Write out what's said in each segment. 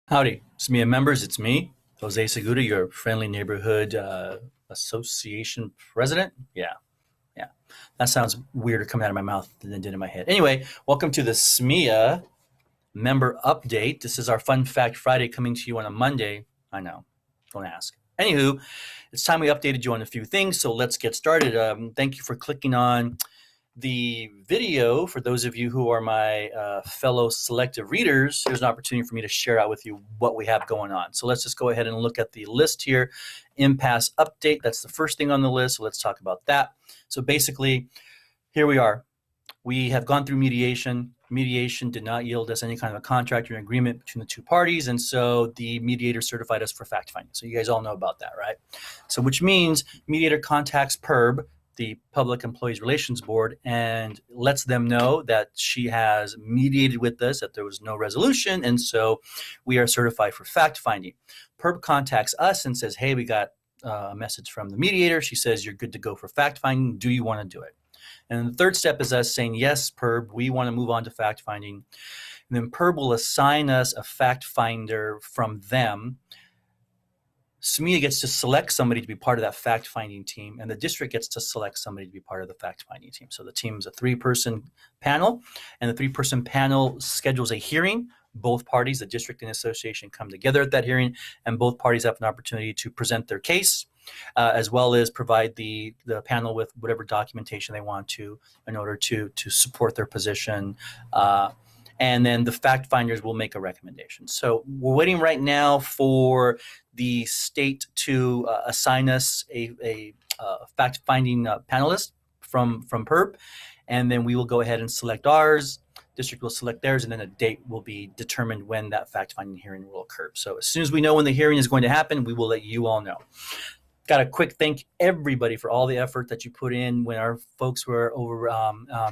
Howdy, SMEA members, it's me, Jose Segura, your friendly neighborhood association president. Yeah, that sounds weirder coming out of my mouth than it did in my head. Anyway, welcome to the SMEA member update. This is our Fun Fact Friday coming to you on a Monday. I know, don't ask. Anywho, it's time we updated you on a few things, so let's get started. Thank you for clicking on the video. For those of you who are my fellow selective readers, here's an opportunity for me to share out with you what we have going on. So let's just go ahead and look at the list here. Impasse update, that's the first thing on the list, so let's talk about that. So basically, here we are. We have gone through mediation. Mediation did not yield us any kind of a contract or an agreement between the two parties, and so the mediator certified us for fact-finding. So you guys all know about that, right? So which means mediator contacts PERB, the Public Employees Relations Board, and lets them know that she has mediated with us, that there was no resolution, and so we are certified for fact-finding. PERB contacts us and says, hey, we got a message from the mediator. She says, you're good to go for fact-finding. Do you want to do it? And the third step is us saying, yes, PERB, we want to move on to fact-finding. And then PERB will assign us a fact-finder from them. SMEA gets to select somebody to be part of that fact-finding team, and the district gets to select somebody to be part of the fact-finding team. So the team's a three-person panel, and the three-person panel schedules a hearing. Both parties, the district and association, come together at that hearing, and both parties have an opportunity to present their case, as well as provide the panel with whatever documentation they want to in order to support their position. And then the fact finders will make a recommendation. So we're waiting right now for the state to assign us a fact finding panelist from PERB, and then we will go ahead and select ours. District will select theirs, and then a date will be determined when that fact finding hearing will occur. So as soon as we know when the hearing is going to happen, we will let you all know. Got to quick thank everybody for all the effort that you put in when our folks were over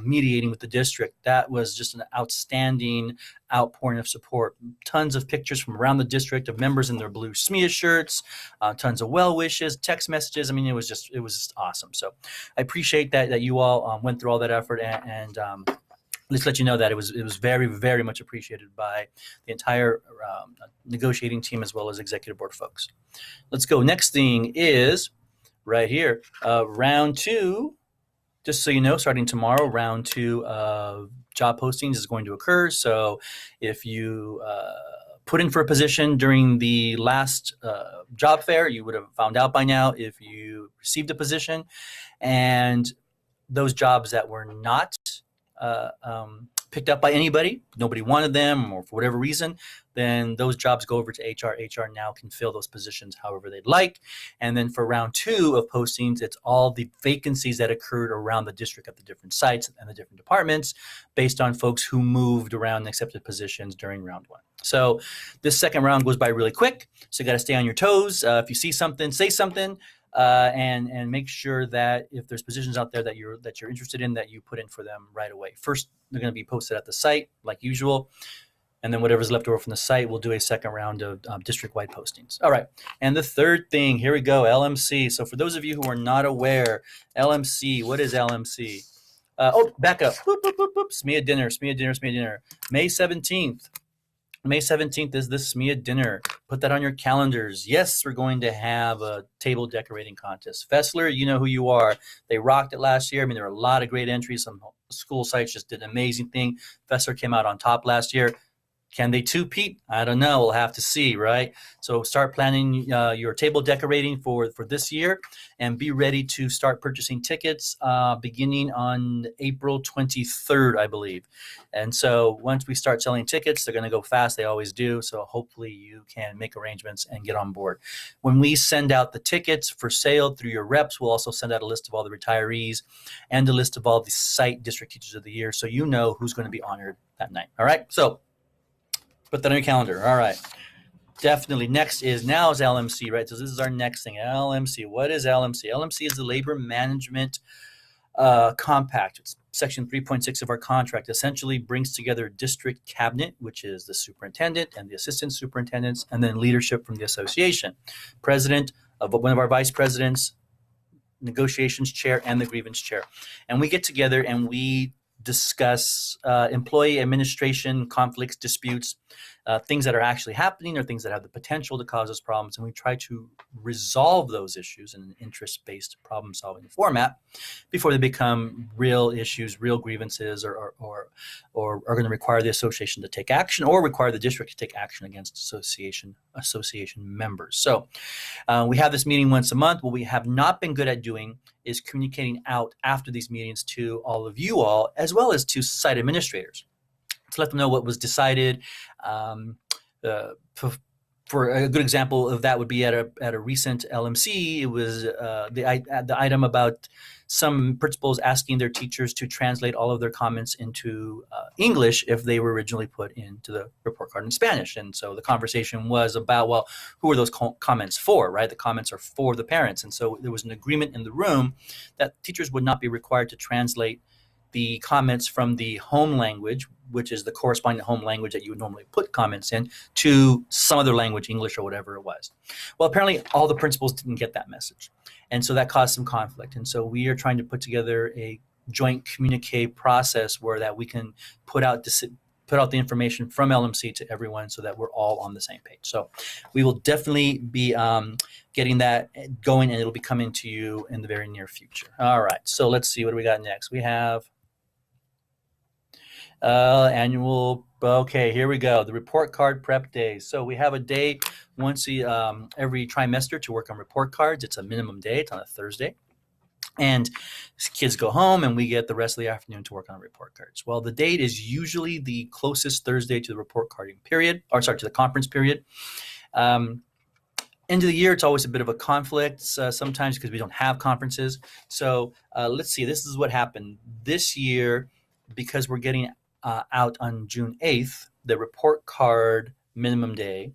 mediating with the district. That was just an outstanding outpouring of support. Tons of pictures from around the district of members in their blue SMEA shirts, tons of well wishes, text messages. I mean, it was just awesome. So I appreciate that you all went through all that effort, and let's let you know that it was very, very much appreciated by the entire negotiating team as well as executive board folks. Let's go. Next thing is right here, round two. Just so you know, starting tomorrow, round two of job postings is going to occur. So if you put in for a position during the last job fair, you would have found out by now if you received a position. And those jobs that were not picked up by anybody, nobody wanted them, or for whatever reason, then those jobs go over to HR. HR now can fill those positions however they'd like. And then for round two of postings, it's all the vacancies that occurred around the district at the different sites and the different departments based on folks who moved around and accepted positions during round one. So this second round goes by really quick, so you got to stay on your toes. If you see something, say something. And make sure that if there's positions out there that you're interested in, that you put in for them right away. First, they're going to be posted at the site like usual, and then whatever's left over from the site, we'll do a second round of district-wide postings. All right, and the third thing, here we go, LMC. So for those of you who are not aware, LMC, what is LMC? Back up. Boop, boop, boop, boop. SMEA dinner, SMEA dinner, SMEA dinner. May 17th. May 17th is the SMEA dinner. Put that on your calendars. Yes, we're going to have a table decorating contest. Fessler, you know who you are. They rocked it last year. I mean, there were a lot of great entries. Some school sites just did an amazing thing. Fessler came out on top last year. Can they two-peat? I don't know. We'll have to see, right? So start planning your table decorating for this year, and be ready to start purchasing tickets beginning on April 23rd, I believe. And so once we start selling tickets, they're going to go fast. They always do. So hopefully you can make arrangements and get on board. When we send out the tickets for sale through your reps, we'll also send out a list of all the retirees and a list of all the site district teachers of the year, so you know who's going to be honored that night. All right? So put that on your calendar. All right. Definitely. Next is LMC, right? So this is our next thing. LMC. What is LMC? LMC is the Labor Management Compact. It's Section 3.6 of our contract. Essentially brings together district cabinet, which is the superintendent and the assistant superintendents, and then leadership from the association. President, one of our vice presidents, negotiations chair, and the grievance chair. And we get together and we discuss employee administration conflicts, disputes, things that are actually happening or things that have the potential to cause us problems, and we try to resolve those issues in an interest-based problem-solving format before they become real issues, real grievances, or are going to require the association to take action or require the district to take action against association members. So we have this meeting once a month. What we have not been good at doing is communicating out after these meetings to all of you all, as well as to site administrators, to let them know what was decided. For a good example of that would be at a recent LMC, it was the item about some principals asking their teachers to translate all of their comments into English if they were originally put into the report card in Spanish. And so the conversation was about, well, who are those comments for, right? The comments are for the parents. And so there was an agreement in the room that teachers would not be required to translate the comments from the home language, which is the corresponding home language that you would normally put comments in, to some other language, English or whatever it was. Well, apparently all the principals didn't get that message. And so that caused some conflict. And so we are trying to put together a joint communique process where that we can put out the information from LMC to everyone so that we're all on the same page. So we will definitely be getting that going, and it'll be coming to you in the very near future. All right, so let's see, what do we got next? We have annual, okay, here we go, the report card prep days. So we have a day once every trimester to work on report cards. It's a minimum day, it's on a Thursday. And kids go home and we get the rest of the afternoon to work on report cards. Well, the date is usually the closest Thursday to the report carding period, to the conference period. End of the year, it's always a bit of a conflict sometimes because we don't have conferences. So let's see, this is what happened. This year, because we're getting out on June 8th, the report card minimum day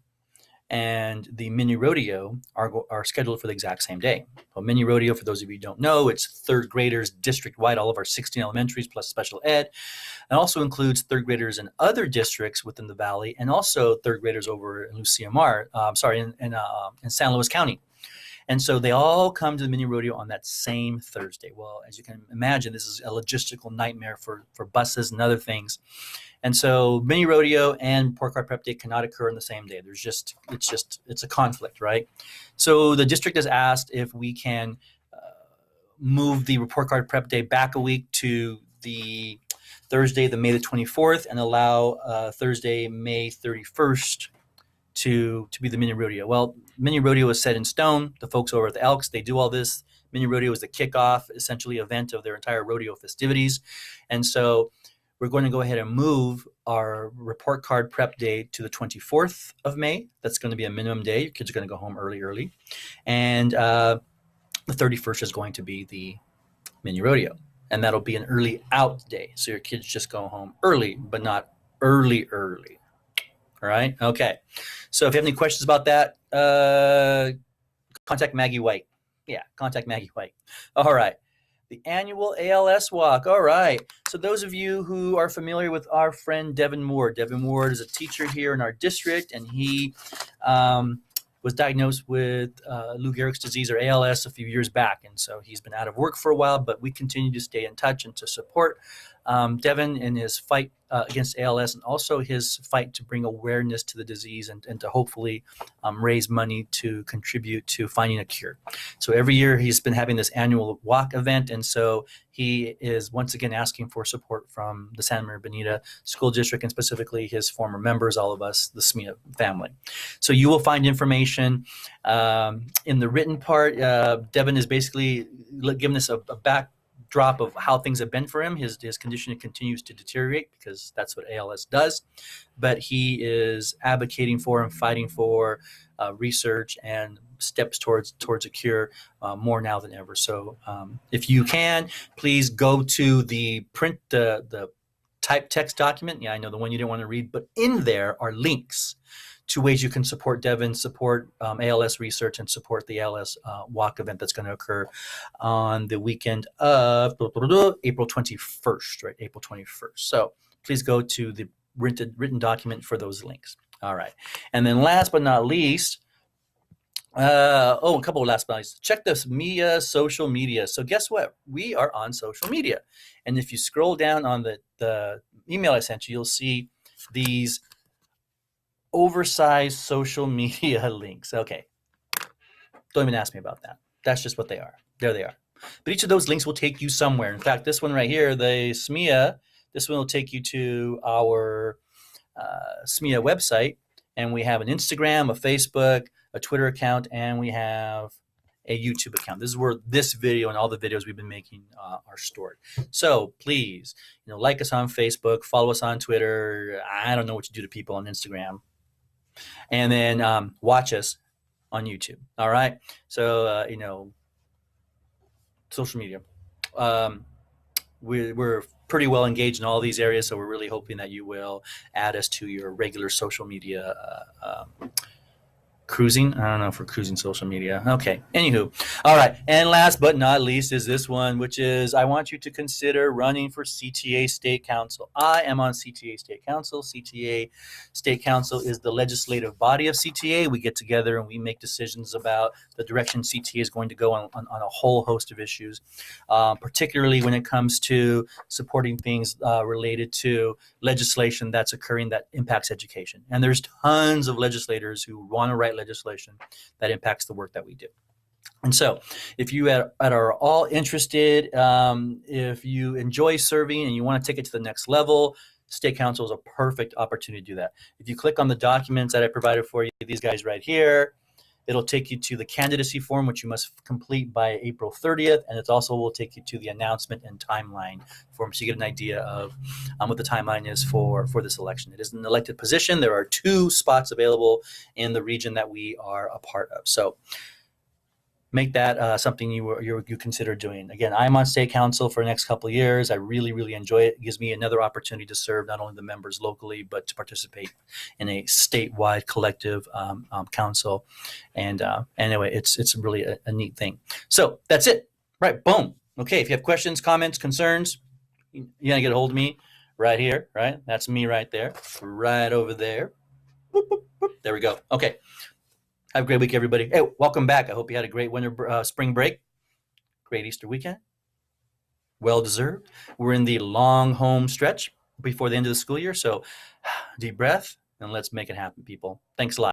and the mini rodeo are scheduled for the exact same day. Well, mini rodeo, for those of you who don't know, it's third graders district-wide, all of our 16 elementaries plus special ed. It also includes third graders in other districts within the valley, and also third graders over in in San Luis County. And so they all come to the mini rodeo on that same Thursday. Well, as you can imagine, this is a logistical nightmare for buses and other things. And so mini rodeo and report card prep day cannot occur on the same day. It's a conflict, right? So the district has asked if we can move the report card prep day back a week to the Thursday, May the 24th, and allow Thursday, May 31st to be the mini rodeo. Well, mini rodeo is set in stone. The folks over at the Elks, they do all this. Mini rodeo is the kickoff, essentially, event of their entire rodeo festivities. And so we're going to go ahead and move our report card prep day to the 24th of May. That's going to be a minimum day. Your kids are going to go home early. And the 31st is going to be the mini rodeo. And that'll be an early out day. So your kids just go home early, but not early. All right. Okay. So if you have any questions about that, contact Maggie White. Yeah, contact Maggie White. All right. The annual ALS Walk. All right. So those of you who are familiar with our friend Devin Ward is a teacher here in our district, and he was diagnosed with Lou Gehrig's disease, or ALS, a few years back. And so he's been out of work for a while, but we continue to stay in touch and to support Devin in his fight against ALS, and also his fight to bring awareness to the disease and to hopefully raise money to contribute to finding a cure. So every year he's been having this annual walk event, and so he is once again asking for support from the Santa Maria Bonita School District, and specifically his former members, all of us, the SMEA family. So you will find information in the written part. Devin is basically giving us a backdrop of how things have been for him. His condition continues to deteriorate because that's what ALS does, but he is advocating for and fighting for research and steps towards a cure more now than ever. So if you can, please go to the print, the typed text document. Yeah, I know the one you didn't want to read, but in there are links to ways you can support Devin, support ALS research, and support the ALS Walk event that's going to occur on the weekend of April 21st, right? April 21st. So please go to the written document for those links. All right. And then last but not least, a couple of last but not least, check this MIA social media. So guess what? We are on social media. And if you scroll down on the email I sent you, you'll see these oversized social media links. Okay. Don't even ask me about that. That's just what they are. There they are. But each of those links will take you somewhere. In fact, this one right here, the SMEA, this one will take you to our SMEA website. And we have an Instagram, a Facebook, a Twitter account, and we have a YouTube account. This is where this video and all the videos we've been making are stored. So please, like us on Facebook, follow us on Twitter. I don't know what you do to people on Instagram. And then watch us on YouTube. All right. So, social media. We're pretty well engaged in all these areas, so we're really hoping that you will add us to your regular social media cruising. I don't know if we're cruising social media. Okay. Anywho. All right. And last but not least is this one, which is I want you to consider running for CTA State Council. I am on CTA State Council. CTA State Council is the legislative body of CTA. We get together and we make decisions about the direction CTA is going to go on a whole host of issues, particularly when it comes to supporting things related to legislation that's occurring that impacts education. And there's tons of legislators who want to write legislation that impacts the work that we do. And so if you are all interested, if you enjoy serving and you want to take it to the next level, State Council is a perfect opportunity to do that. If you click on the documents that I provided for you, these guys right here, it'll take you to the candidacy form, which you must complete by April 30th. And it also will take you to the announcement and timeline form, so you get an idea of what the timeline is for this election. It is an elected position. There are 2 spots available in the region that we are a part of. So make that something you consider doing. Again, I'm on State Council for the next couple of years. I really, really enjoy it. It gives me another opportunity to serve not only the members locally, but to participate in a statewide collective council. And anyway, it's really a neat thing. So that's it. Right. Boom. Okay. If you have questions, comments, concerns, you gotta get a hold of me right here. Right. That's me right there. Right over there. Boop, boop, boop. There we go. Okay. Have a great week, everybody. Hey, welcome back. I hope you had a great spring break. Great Easter weekend. Well deserved. We're in the long home stretch before the end of the school year. So deep breath and let's make it happen, people. Thanks a lot.